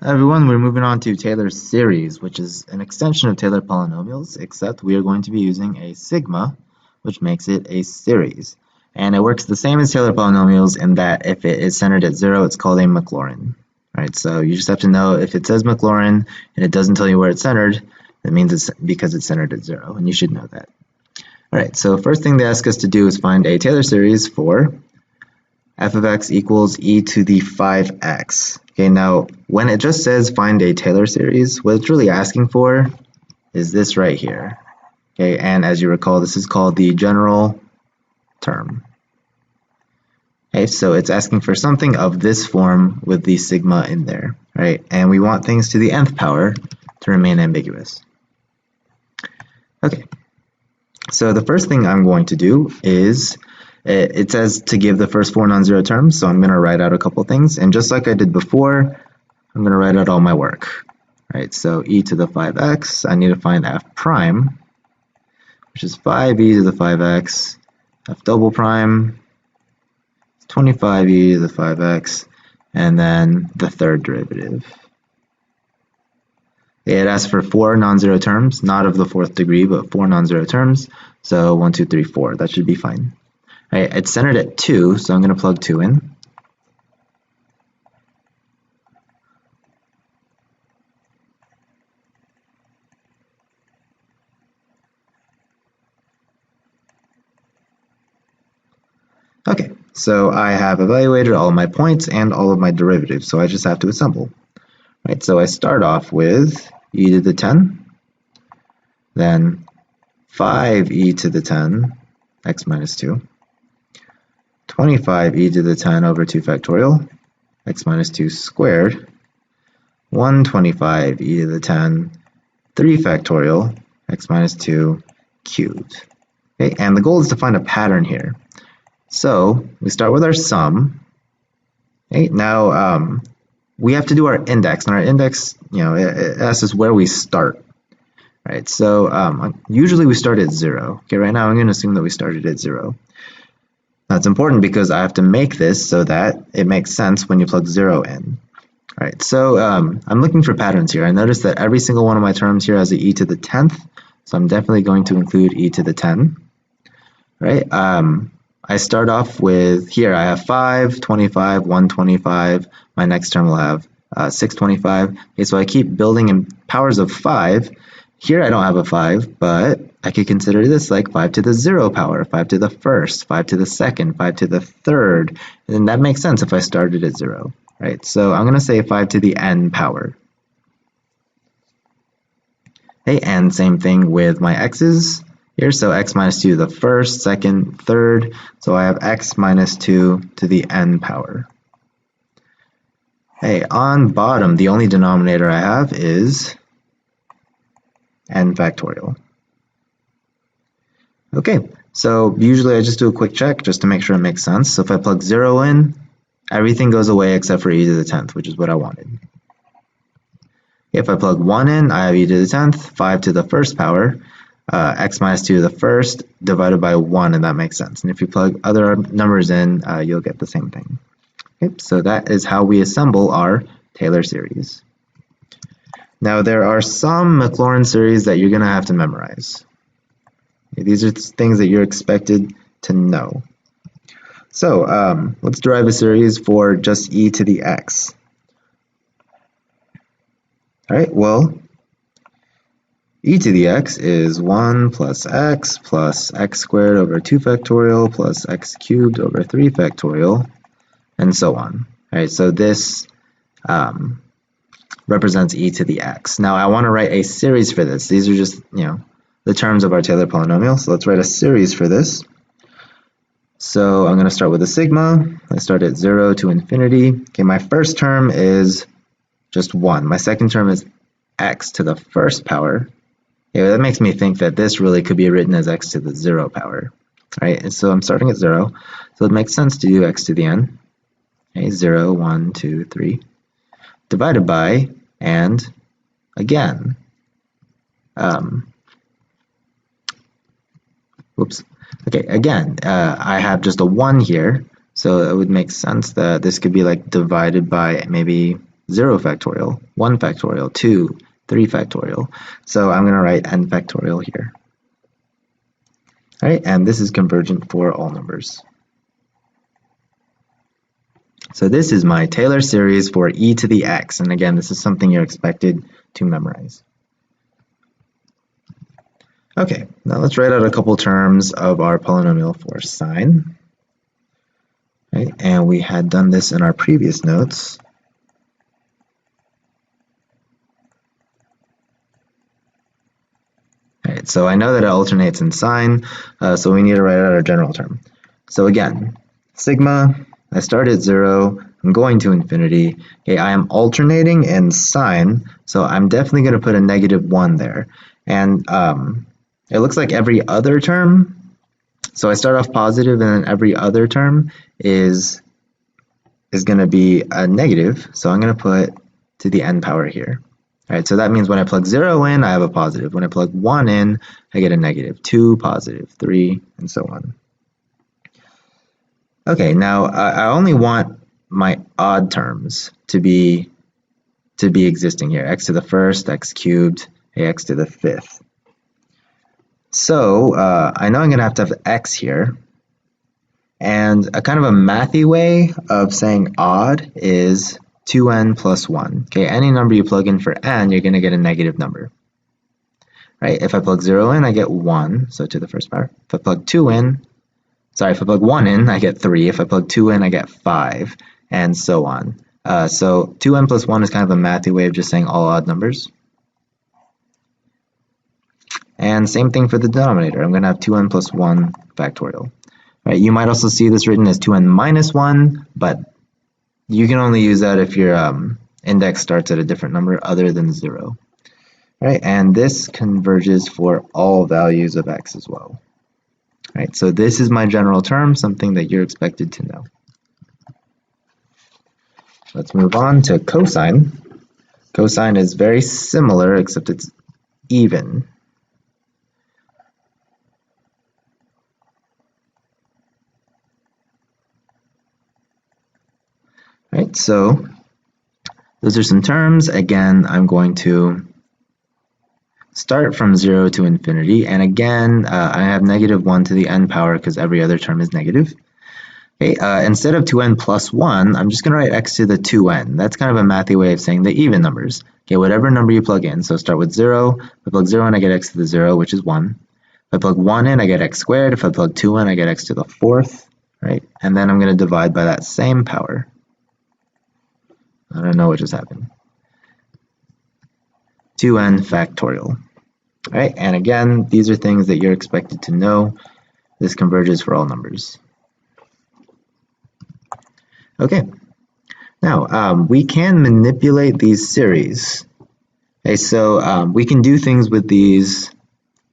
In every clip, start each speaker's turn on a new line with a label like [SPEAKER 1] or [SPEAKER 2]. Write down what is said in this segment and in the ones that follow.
[SPEAKER 1] Everyone, we're moving on to Taylor's series, which is an extension of Taylor polynomials, except we are going to be using a sigma, which makes it a series. And it works the same as Taylor polynomials in that if it is centered at 0, it's called a Maclaurin. Right, so you just have to know if it says Maclaurin and it doesn't tell you where it's centered, that means it's because it's centered at 0, and you should know that. All right, so first thing they ask us to do is find a Taylor series for f of x equals e to the 5x. Okay, now when it just says find a Taylor series, what it's really asking for is this right here. Okay, and as you recall, this is called the general term. Okay, so it's asking for something of this form with the sigma in there, right? And we want things to the nth power to remain ambiguous. Okay, so the first thing I'm going to do is it says to give the first 4 non-zero terms, so I'm going to write out a couple things, and just like I did before, I'm going to write out all my work. Right, so e to the 5x, I need to find f prime, which is 5e to the 5x, f double prime, 25e to the 5x, and then the third derivative. It asks for 4 non-zero terms, not of the 4th degree, but 4 non-zero terms, so 1, 2, 3, 4, that should be fine. Right, it's centered at 2, so I'm going to plug 2 in. Okay, so I have evaluated all of my points and all of my derivatives, so I just have to assemble. Right, so I start off with e to the 10, then 5e to the 10, x minus 2, 25e to the 10 over 2 factorial, x minus 2 squared, 125e to the 10, 3 factorial, x minus 2 cubed. Okay, and the goal is to find a pattern here. So we start with our sum. Okay, now we have to do our index, and our index, it asks us where we start. Right, so usually we start at 0. Okay, right now I'm going to assume that we started at 0. That's important because I have to make this so that it makes sense when you plug 0 in. All right, so I'm looking for patterns here. I notice that every single one of my terms here has an e to the 10th, so I'm definitely going to include e to the 10. Right, I start off with, here I have 5, 25, 125. My next term will have 625. Okay, so I keep building in powers of 5. Here I don't have a 5, but I could consider this like 5 to the 0 power, 5 to the 1st, 5 to the 2nd, 5 to the 3rd, and that makes sense if I started at 0, right? So I'm going to say 5 to the n power. Okay, and same thing with my x's here, so x minus 2 to the 1st, 2nd, 3rd, so I have x minus 2 to the n power. Hey, on bottom, the only denominator I have is n factorial. Okay, so usually I just do a quick check just to make sure it makes sense. So if I plug 0 in, everything goes away except for e to the 10th, which is what I wanted. If I plug 1 in, I have e to the 10th, 5 to the 1st power, x minus 2 to the 1st divided by 1, and that makes sense. And if you plug other numbers in, you'll get the same thing. Okay, so that is how we assemble our Taylor series. Now there are some Maclaurin series that you're going to have to memorize. Okay, these are things that you're expected to know. So let's derive a series for just e to the x. All right, well, e to the x is 1 plus x squared over 2 factorial plus x cubed over 3 factorial, and so on. All right, so this represents e to the x. Now I want to write a series for this. These are just, the terms of our Taylor polynomial. So let's write a series for this. So I'm going to start with a sigma. I start at 0 to infinity. Okay, my first term is just 1. My second term is x to the 1st power. Okay, that makes me think that this really could be written as x to the 0 power. Right, and so I'm starting at 0. So it makes sense to do x to the n. Okay, 0, 1, 2, 3. Divided by, and again. Whoops. Okay, again, I have just a 1 here, so it would make sense that this could be like divided by maybe 0 factorial, 1 factorial, 2, 3 factorial. So I'm going to write n factorial here. All right, and this is convergent for all numbers. So this is my Taylor series for e to the x, and again, this is something you're expected to memorize. Okay, now let's write out a couple terms of our polynomial for sine. Right, and we had done this in our previous notes. Right, so I know that it alternates in sine, so we need to write out our general term. So again, sigma, I start at 0, I'm going to infinity. Okay, I am alternating in sine, so I'm definitely going to put a -1 there. And it looks like every other term, so I start off positive and then every other term is going to be a negative, so I'm going to put to the n power here. All right, so that means when I plug 0 in, I have a positive. When I plug 1 in, I get a negative, 2 positive, 3, and so on. Okay, now I only want my odd terms to be existing here. X to the first, x cubed, x to the fifth. So I know I'm going to have x here. And a kind of a mathy way of saying odd is 2n plus 1. Okay, any number you plug in for n, you're going to get a negative number. Right? If I plug 0 in, I get 1, so to the first power. If I plug 2 in, if I plug 1 in, I get 3. If I plug 2 in, I get 5, and so on. So 2n plus 1 is kind of a mathy way of just saying all odd numbers. And same thing for the denominator. I'm going to have 2n plus 1 factorial. Right, you might also see this written as 2n minus 1, but you can only use that if your index starts at a different number other than 0. Right, and this converges for all values of x as well. Right, so this is my general term, something that you're expected to know. Let's move on to cosine. Cosine is very similar, except it's even. Right, so those are some terms. Again, I'm going to start from 0 to infinity, and again, I have -1 to the n power because every other term is negative. Okay, instead of 2n plus 1, I'm just going to write x to the 2n. That's kind of a mathy way of saying the even numbers. Okay, whatever number you plug in. So start with 0. If I plug 0 in, I get x to the 0, which is 1. If I plug 1 in, I get x squared. If I plug 2 in, I get x to the 4th. Right, and then I'm going to divide by that same power. I don't know what just happened. 2n factorial. All right, and again, these are things that you're expected to know. This converges for all numbers. Okay, now we can manipulate these series. Okay, so we can do things with these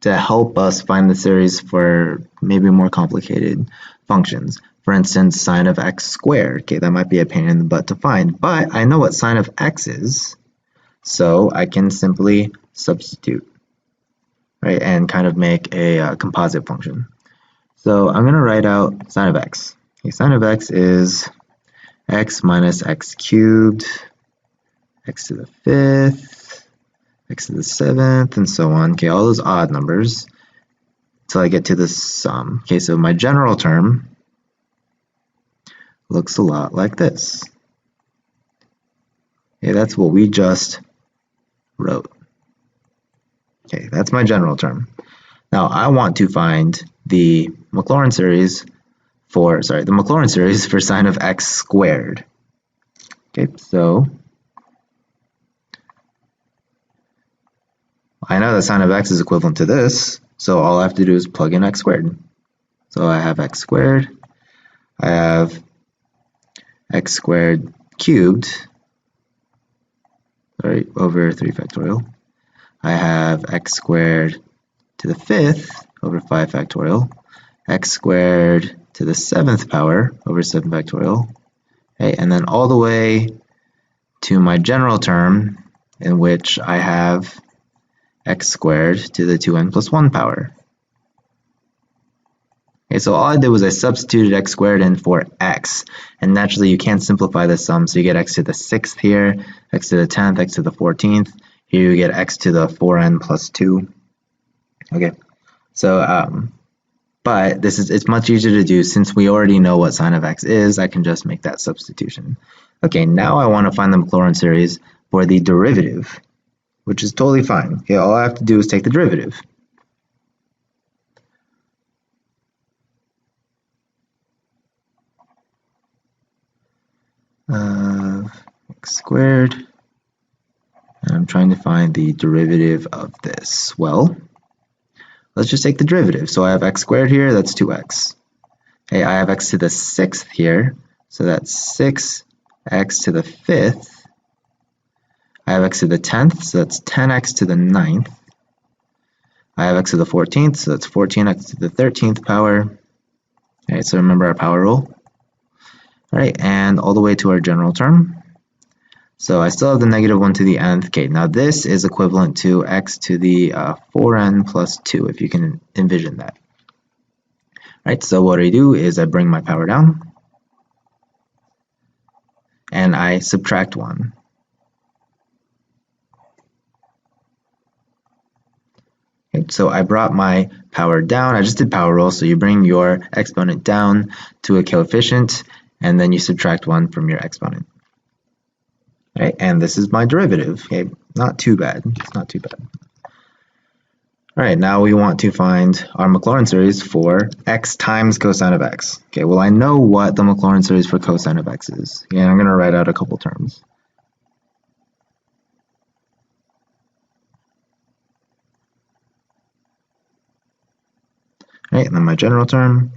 [SPEAKER 1] to help us find the series for maybe more complicated functions. For instance, sine of x squared. Okay, that might be a pain in the butt to find, but I know what sine of x is, so I can simply substitute, right, and kind of make a composite function. So I'm going to write out sine of x. Okay, sine of x is x minus x cubed, x to the 5th, x to the 7th, and so on. Okay, all those odd numbers until I get to the sum. Okay, so my general term looks a lot like this. Okay, that's what we just wrote. Okay, that's my general term. Now I want to find the Maclaurin series for sine of x squared. Okay, so I know that sine of x is equivalent to this, so all I have to do is plug in x squared. So I have x squared, I have x squared cubed, over 3 factorial. I have x squared to the 5th over 5 factorial, x squared to the 7th power over 7 factorial, okay, and then all the way to my general term, in which I have x squared to the 2n plus 1 power. Okay, so all I did was I substituted x squared in for x, and naturally you can't simplify the sum, so you get x to the 6th here, x to the 10th, x to the 14th. Here you get x to the 4n plus 2. Okay, so but it's much easier to do since we already know what sine of x is. I can just make that substitution. Okay, now I want to find the Maclaurin series for the derivative, which is totally fine. Okay, all I have to do is take the derivative. X squared, and I'm trying to find the derivative of this. Well, let's just take the derivative. So I have x squared here, that's 2x. Okay, I have x to the 6th here, so that's 6x to the 5th. I have x to the 10th, so that's 10x to the 9th. I have x to the 14th, so that's 14x to the 13th power. Okay, so remember our power rule. All right, and all the way to our general term. So I still have the negative 1 to the nth. Okay, now this is equivalent to x to the 4n plus 2, if you can envision that. All right, so what I do is I bring my power down, and I subtract 1. Okay, so I brought my power down. I just did power rule, so you bring your exponent down to a coefficient, and then you subtract 1 from your exponent. Right, and this is my derivative. Okay, not too bad. It's not too bad. All right, now we want to find our Maclaurin series for x times cosine of x. Okay, well I know what the Maclaurin series for cosine of x is. Okay, and I'm going to write out a couple terms. All right, and then my general term.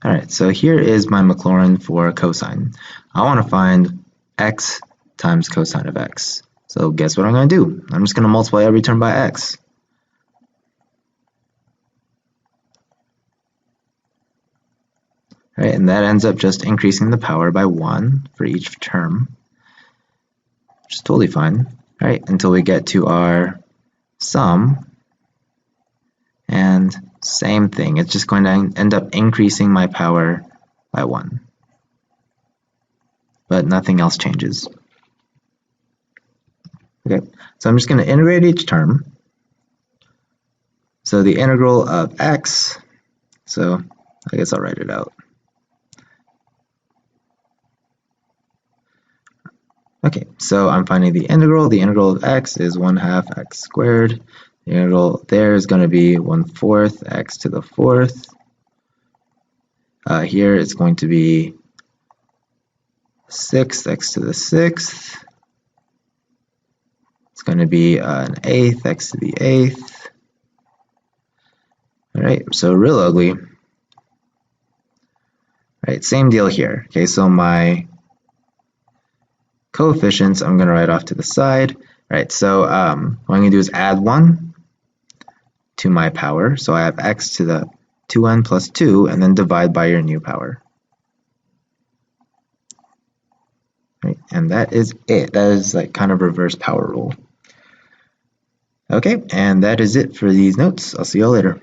[SPEAKER 1] All right, so here is my Maclaurin for cosine. I want to find x times cosine of x. So guess what I'm going to do? I'm just going to multiply every term by x. All right, and that ends up just increasing the power by 1 for each term, which is totally fine. All right, until we get to our sum, and same thing, it's just going to end up increasing my power by 1. But nothing else changes. Okay, so I'm just going to integrate each term. So the integral of x, so I guess I'll write it out. Okay, so I'm finding the integral. The integral of x is 1/2 x squared. The integral there is going to be 1/4 x to the 4th. Here it's going to be 6 x to the 6th. It's going to be an 1/8 x to the 8th. All right, so real ugly. All right, same deal here. Okay, so my coefficients I'm going to write off to the side. All right, so what I'm going to do is add 1 to my power. So I have x to the 2n plus 2, and then divide by your new power. Right, and that is it. That is like kind of reverse power rule. Okay, and that is it for these notes. I'll see you all later.